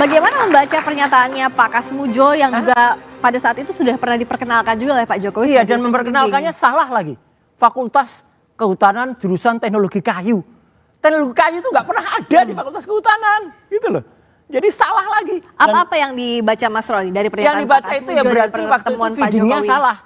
Bagaimana membaca pernyataannya Pak Kasmujo yang juga pada saat itu sudah pernah diperkenalkan juga oleh Pak Jokowi? Iya, dan memperkenalkannya salah lagi. Fakultas Kehutanan jurusan Teknologi Kayu. Teknologi kayu itu nggak pernah ada di Fakultas Kehutanan, gitu loh. Jadi salah lagi. Apa yang dibaca Mas Roy dari pernyataan yang dibaca Pak itu ya berarti waktu itu feedingnya salah.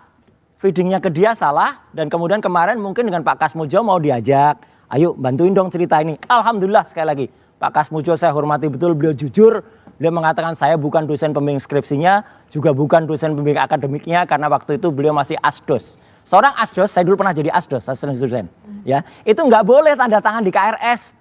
Feedingnya ke dia salah, dan kemudian kemarin mungkin dengan Pak Kasmujo mau diajak, ayo bantuin dong cerita ini. Alhamdulillah sekali lagi, Pak Kasmujo saya hormati betul, beliau jujur. Beliau mengatakan saya bukan dosen pembimbing skripsinya, juga bukan dosen pembimbing akademiknya, karena waktu itu beliau masih asdos. Seorang asdos, saya dulu pernah jadi asdos, asisten dosen. Ya, itu nggak boleh tanda tangan di KRS.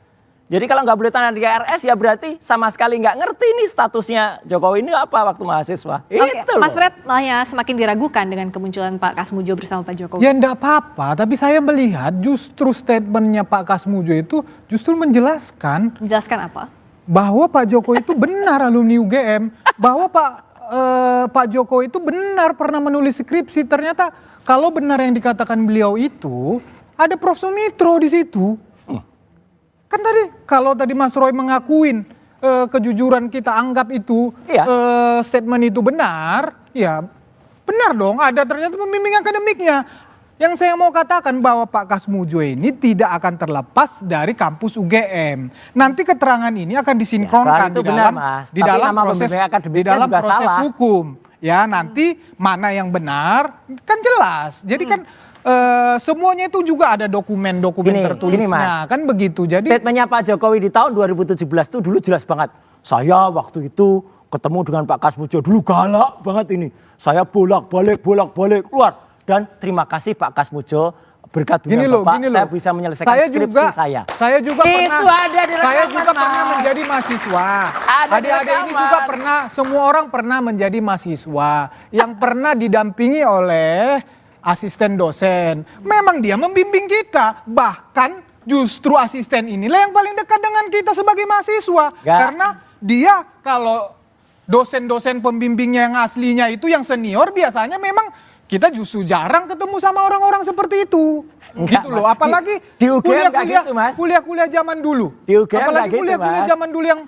Jadi kalau nggak boleh tanda di KRS ya berarti sama sekali nggak ngerti nih statusnya Jokowi ini apa waktu mahasiswa. Oke, Mas Fred malah semakin diragukan dengan kemunculan Pak Kasmujo bersama Pak Jokowi. Ya enggak apa-apa, tapi saya melihat justru statementnya Pak Kasmujo itu justru menjelaskan. Menjelaskan apa? Bahwa Pak Jokowi itu benar alumni UGM, bahwa Pak Jokowi itu benar pernah menulis skripsi. Ternyata kalau benar yang dikatakan beliau itu ada Prof. Sumitro di situ. Kan tadi kalau tadi Mas Roy mengakuin kejujuran kita anggap itu statement itu benar, ya benar dong ada ternyata pembimbing akademiknya. Yang saya mau katakan bahwa Pak Kasmujo ini tidak akan terlepas dari kampus UGM. Nanti keterangan ini akan disinkronkan di dalam proses hukum. Ya nanti mana yang benar kan jelas. Jadi kan semuanya itu juga ada dokumen-dokumen tertulisnya, kan begitu. Jadi statementnya Pak Jokowi di tahun 2017 itu dulu jelas banget. Saya waktu itu ketemu dengan Pak Kasmujo dulu galak banget ini. Saya bolak-balik keluar. Dan terima kasih Pak Kasmujo, berkat bimbingan Bapak saya bisa menyelesaikan skripsi saya. Saya juga pernah menjadi mahasiswa. Adik-adik ini juga pernah, semua orang pernah menjadi mahasiswa yang pernah didampingi oleh asisten dosen. Memang dia membimbing kita, bahkan justru asisten inilah yang paling dekat dengan kita sebagai mahasiswa. Karena dia kalau dosen-dosen pembimbingnya yang aslinya itu yang senior biasanya memang kita justru jarang ketemu sama orang-orang seperti itu. Gitu loh, apalagi di UGM gitu, Mas. Kuliah-kuliah zaman dulu. Di UGM apalagi kuliah-kuliah zaman dulu yang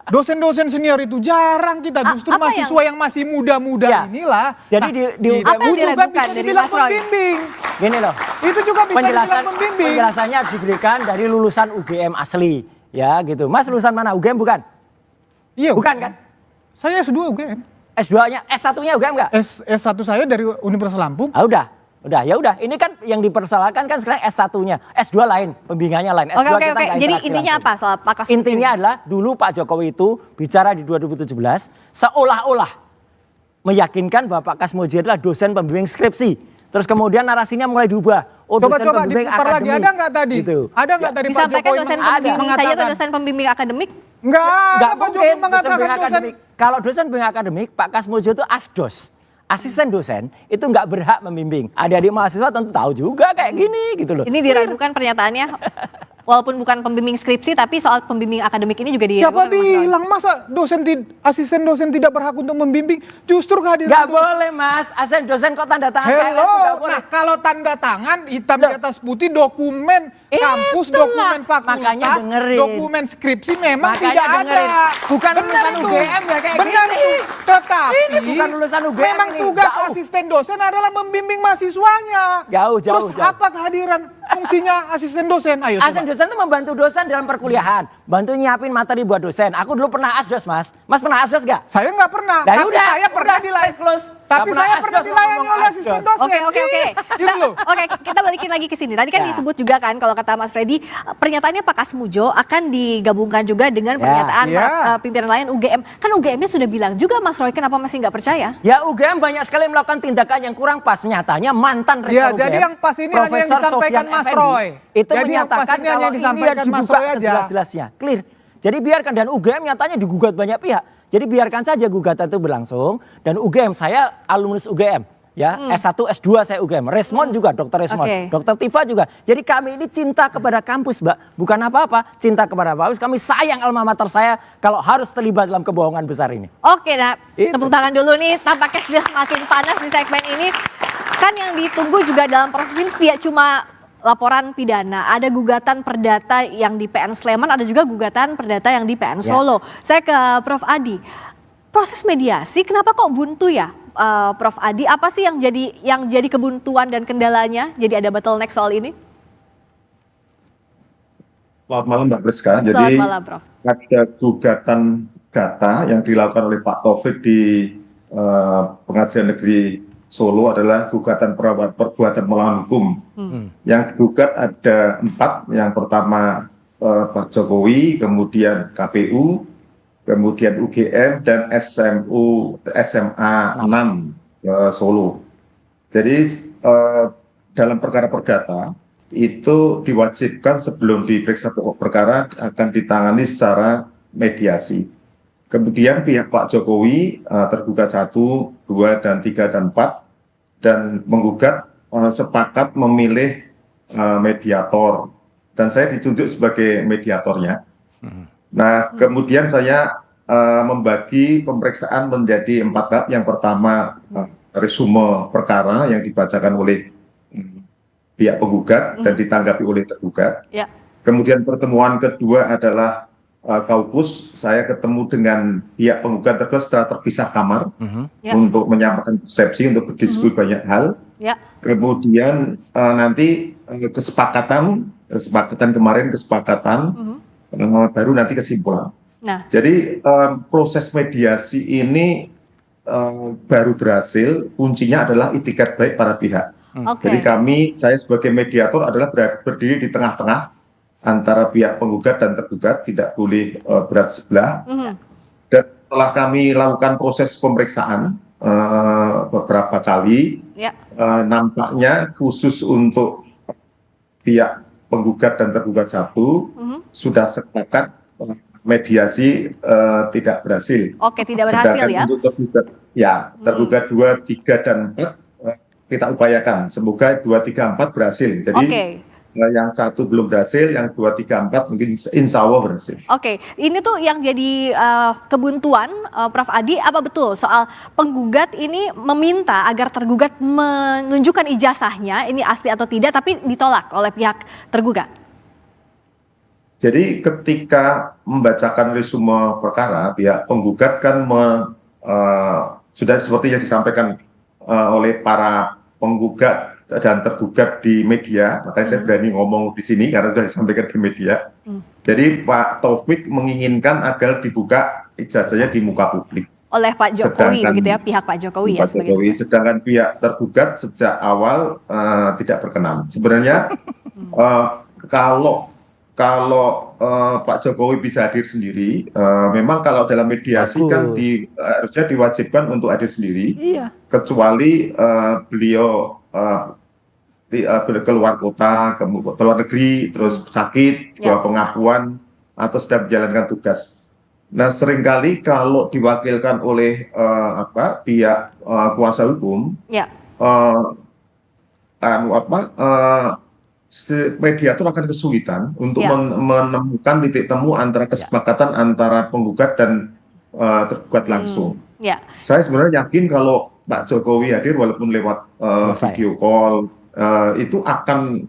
dosen-dosen senior itu jarang kita, justru mahasiswa yang masih muda-muda inilah. Jadi di UGM apa yang diragukan dari Mas Roy? Pembimbing. Gini loh. Itu juga bisa dibilang pembimbing. Penjelasannya diberikan dari lulusan UGM asli, ya gitu. Mas lulusan mana? UGM bukan? Iya. Bukan kan? Saya S2 UGM. S2-nya, S1-nya UGM enggak? S1 saya dari Universitas Lampung. Ah udah. Ya udah. Ini kan yang dipersoalkan kan sekarang S1-nya. S2 lain, pembimbingannya lain. S2 Oke. Jadi intinya apa soal Pak Kasmujo? Intinya adalah dulu Pak Jokowi itu bicara di 2017 seolah-olah meyakinkan bahwa Pak Kasmujo adalah dosen pembimbing skripsi. Terus kemudian narasinya mulai diubah. Oh, coba dosen pembimbing akademik. Lagi, ada nggak tadi? Gitu. Ada nggak tadi Pak Jokowi dosen pembimbing saya itu dosen pembimbing akademik? Enggak mungkin dosen pembimbing akademik. Kalau dosen pembimbing akademik, Pak Kasmujo itu asdos. Asisten dosen itu nggak berhak membimbing. Adik-adik mahasiswa tentu tahu juga kayak gini gitu loh. Ini diragukan pernyataannya. Walaupun bukan pembimbing skripsi, tapi soal pembimbing akademik ini juga diragukan. Siapa bilang masa asisten dosen tidak berhak untuk membimbing? Justru kehadiran nggak boleh Mas, asisten dosen kok tanda tangan KRS nggak boleh. Nah kalau tanda tangan hitam di atas putih dokumen kampus, dokumen fakultas, dokumen skripsi memang tidak ada. Bukan lulusan UGM ya kayak benar gini. Itu. Tetapi ini bukan lulusan UGM. Memang tugas asisten dosen adalah membimbing mahasiswanya. Jauh. Terus apa kehadiran fungsinya asisten dosen? Ayo. Asisten dosen itu membantu dosen dalam perkuliahan, bantu nyiapin materi buat dosen. Aku dulu pernah asdos Mas. Mas pernah asdos gak? Saya nggak pernah. Tapi saya pernah dilayani. Tapi saya pernah dilayani oleh asisten dosen. Oke. Oke, kita balikin lagi ke sini. Tadi kan disebut juga kan kalau kata Mas Freddy, pernyataannya Pak Kasmujo akan digabungkan juga dengan pernyataan pimpinan lain UGM. Kan UGM-nya sudah bilang juga Mas Roy, kenapa masih nggak percaya? Ya UGM banyak sekali melakukan tindakan yang kurang pas. Nyatanya mantan rektor UGM, jadi yang pas ini hanya yang disampaikan Mas Roy. Itu jadi menyatakan kalau ini harus dibuka sejelas-jelasnya. Clear. Jadi biarkan, dan UGM nyatanya digugat banyak pihak. Jadi biarkan saja gugatan itu berlangsung. Dan UGM, saya alumnus UGM. Ya, S1, S2 saya UGM. Resmond juga, Dr. Resmond. Dr. Tifa juga. Jadi kami ini cinta kepada kampus, Mbak. Bukan apa-apa, cinta kepada kampus. Kami sayang alma mater saya kalau harus terlibat dalam kebohongan besar ini. Oke, nah tepuk tangan dulu nih. Tampaknya sudah semakin panas di segmen ini. Kan yang ditunggu juga dalam proses ini tidak cuma laporan pidana, ada gugatan perdata yang di PN Sleman, ada juga gugatan perdata yang di PN Solo. Saya ke Prof Adi. Proses mediasi kenapa kok buntu ya, Prof Adi? Apa sih yang jadi kebuntuan dan kendalanya? Jadi ada bottleneck soal ini? Selamat malam Mbak Priska. Jadi Selamat malam, Prof. ada gugatan data yang dilakukan oleh Pak Taufik di Pengadilan Negeri Solo adalah gugatan perbuatan melawan hukum. Yang digugat ada 4. Yang pertama Pak Jokowi, kemudian KPU, kemudian UGM dan SMA 6 Solo. Jadi dalam perkara perdata itu diwajibkan sebelum diperiksa pokok perkara akan ditangani secara mediasi. Kemudian pihak Pak Jokowi tergugat 1, 2, dan 3, dan 4 dan menggugat sepakat memilih mediator dan saya ditunjuk sebagai mediatornya. Nah, kemudian saya membagi pemeriksaan menjadi 4 tahap. Yang pertama resume perkara yang dibacakan oleh pihak penggugat dan ditanggapi oleh tergugat. Kemudian pertemuan kedua adalah kaukus, saya ketemu dengan pihak penggugat tergugat secara terpisah kamar untuk menyampaikan persepsi, untuk berdiskusi banyak hal. Kemudian nanti kesepakatan kemarin baru nanti kesimpulan. Jadi proses mediasi ini baru berhasil, kuncinya adalah itikat baik para pihak. Jadi saya sebagai mediator adalah berdiri di tengah-tengah antara pihak penggugat dan tergugat, tidak boleh berat sebelah. Dan setelah kami lakukan proses pemeriksaan beberapa kali, nampaknya khusus untuk pihak penggugat dan tergugat 1 sudah sepakat mediasi tidak berhasil. Tidak berhasil. Sedangkan untuk tergugat, tergugat 2, 3, dan 4 kita upayakan. Semoga 2, 3, 4 berhasil. Jadi yang 1 belum berhasil, yang 2, 3, 4 mungkin insya Allah berhasil. Ini tuh yang jadi kebuntuan, Prof Adi, apa betul soal penggugat ini meminta agar tergugat menunjukkan ijazahnya, ini asli atau tidak, tapi ditolak oleh pihak tergugat? Jadi ketika membacakan resume perkara, pihak penggugat kan sudah seperti yang disampaikan oleh para penggugat dan tergugat di media, makanya saya berani ngomong di sini karena sudah disampaikan di media. Jadi Pak Taufik menginginkan agar dibuka ijazahnya di muka publik. Oleh Pak Jokowi, begitu ya, pihak Pak Jokowi. Pak Jokowi, sedangkan pihak tergugat sejak awal tidak berkenan. Sebenarnya kalau Pak Jokowi bisa hadir sendiri, memang kalau dalam mediasi kan harusnya diwajibkan untuk hadir sendiri, kecuali beliau keluar kota, keluar negeri, terus sakit, pengakuan, atau sedang menjalankan tugas. Nah, seringkali kalau diwakilkan oleh pihak kuasa hukum, mediator akan kesulitan untuk menemukan titik temu antara kesepakatan antara penggugat dan tergugat langsung. Saya sebenarnya yakin kalau Pak Jokowi hadir walaupun lewat video call, itu akan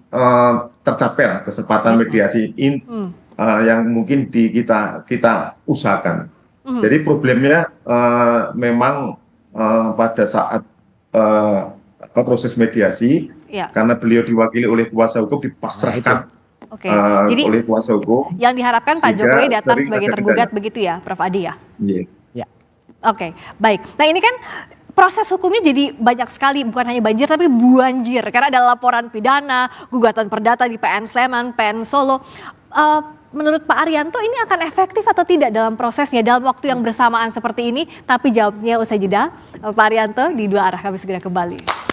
tercapai lah kesempatan mediasi yang mungkin kita usahakan. Jadi problemnya memang pada saat proses mediasi, karena beliau diwakili oleh kuasa hukum dipasrahkan jadi oleh kuasa hukum. Yang diharapkan Pak Jokowi datang sebagai tergugat begitu ya, Prof Adi ya? Baik. Nah, ini kan proses hukumnya jadi banyak sekali, bukan hanya banjir tapi buanjir. Karena ada laporan pidana, gugatan perdata di PN Sleman, PN Solo. Menurut Pak Arianto ini akan efektif atau tidak dalam prosesnya dalam waktu yang bersamaan seperti ini? Tapi jawabnya usai jeda. Pak Arianto di Dua Arah, kami segera kembali.